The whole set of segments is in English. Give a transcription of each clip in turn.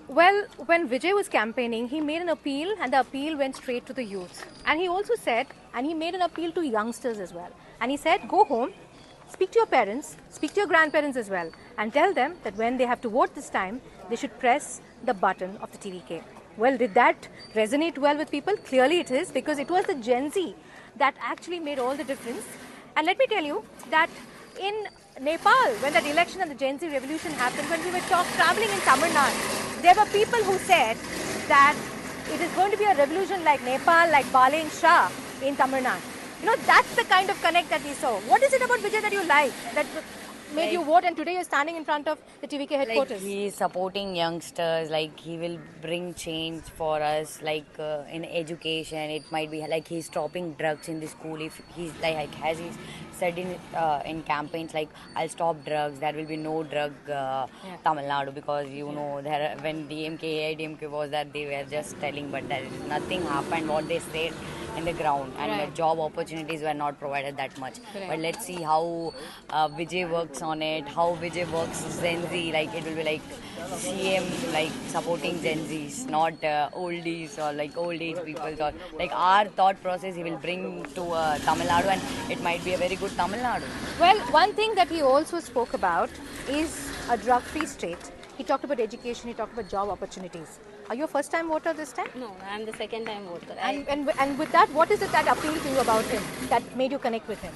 Well, when Vijay was campaigning, he made an appeal and the appeal went straight to the youth. And he also said, and he made an appeal to youngsters as well. And he said, go home, speak to your parents, speak to your grandparents as well, and tell them that when they have to vote this time, they should press the button of the TVK. Well, did that resonate well with people? Clearly it is, because it was the Gen Z that actually made all the difference. And let me tell you that in Nepal, when that election and the Gen Z revolution happened, when we were traveling in Tamil Nadu, there were people who said that it is going to be a revolution like Nepal, like Balen Shah in Tamil Nadu. You know, that's the kind of connect that we saw. What is it about Vijay that you like, that made you vote, and today you're standing in front of the TVK headquarters? Like he is supporting youngsters, like he will bring change for us, like in education. It might be like he's stopping drugs in the school. If he's like as he said in campaigns, like I'll stop drugs, there will be no drug Tamil Nadu, because you know there when DMK AIDMK was that they were just telling, but there is nothing happened what they said in the ground, and Right. the job opportunities were not provided that much. Correct. But let's see how Vijay works on it, how Vijay works Gen Z. Like it will be like CM, like supporting Gen Zs, not oldies or like old age people. Or like our thought process, he will bring to Tamil Nadu, and it might be a very good Tamil Nadu. Well, one thing that he also spoke about is a drug-free state. He talked about education, he talked about job opportunities. Are you a first-time voter this time? No, I'm the second time voter. And with that, what is it that appealed to you about him, that made you connect with him?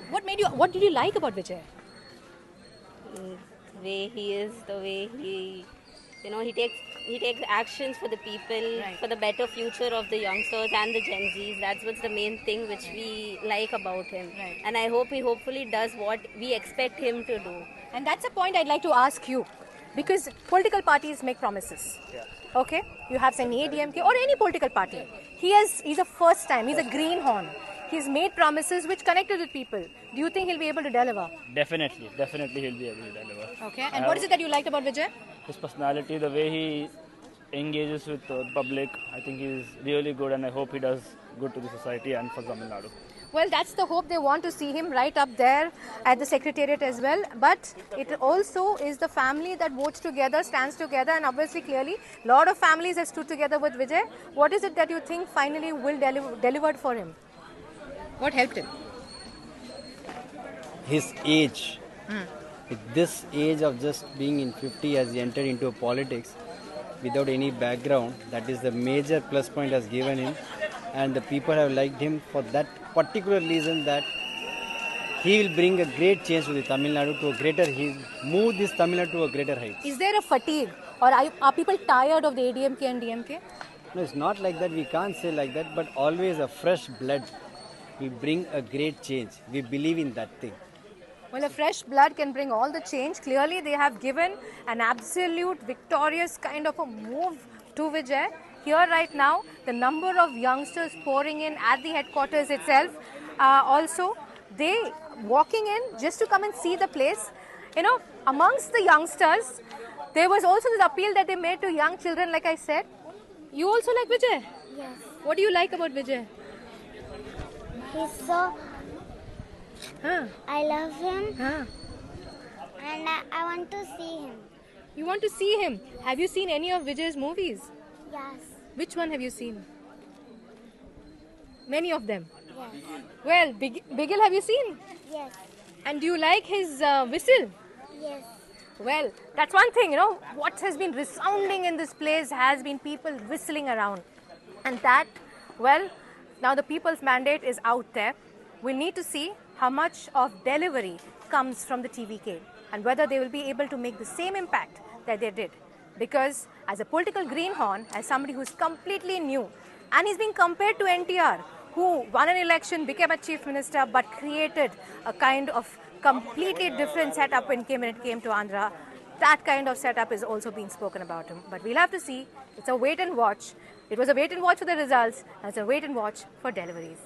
What did you like about Vijay? The way he is, the way he, he takes actions for the people, Right. for the better future of the youngsters and the Gen Zs. That's what's the main thing which we like about him. Right. And I hope he hopefully does what we expect him to do. And that's a point I'd like to ask you, because political parties make promises. Yeah. Okay, you have say ADMK or any political party. He's a first time. He's a greenhorn. He's made promises which connected with people. Do you think he'll be able to deliver? Definitely he'll be able to deliver. Okay. And what is it that you liked about Vijay? His personality, the way he engages with the public, I think he's really good, and I hope he does good to the society and for Tamil Nadu. Well, that's the hope. They want to see him right up there at the secretariat as well. But it also is the family that votes together, stands together, and obviously, clearly, a lot of families have stood together with Vijay. What is it that you think finally will delivered for him? What helped him? His age. At this age of just being in 50 has entered into politics without any background. That is the major plus point has given him, and the people have liked him for that particular reason, that he will bring a great change to the Tamil Nadu to a greater, he move this Tamil Nadu to a greater height. Is there a fatigue, or are people tired of the ADMK and DMK? No, it's not like that. We can't say like that, but always a fresh blood will bring a great change. We believe in that thing. Well, a fresh blood can bring all the change. Clearly, they have given an absolute victorious kind of a move to Vijay. Here right now, the number of youngsters pouring in at the headquarters itself. Also, they walking in just to come and see the place. You know, amongst the youngsters, there was also this appeal that they made to young children, like I said. You also like Vijay? Yes. What do you like about Vijay? He's so. Huh? I love him Huh? and I want to see him. You want to see him? Have you seen any of Vijay's movies? Yes. Which one have you seen? Many of them. Yes. Well, Bigil, have you seen? Yes. And do you like his whistle? Yes. Well, that's one thing, you know, what has been resounding in this place has been people whistling around. And that, well, now the people's mandate is out there. We'll need to see how much of delivery comes from the TVK and whether they will be able to make the same impact that they did. Because as a political greenhorn, as somebody who's completely new, and he's being compared to NTR, who won an election, became a chief minister, but created a kind of completely different setup when it came to Andhra. That kind of setup is also being spoken about him. But we'll have to see. It's a wait and watch. It was a wait and watch for the results, and it's a wait and watch for deliveries.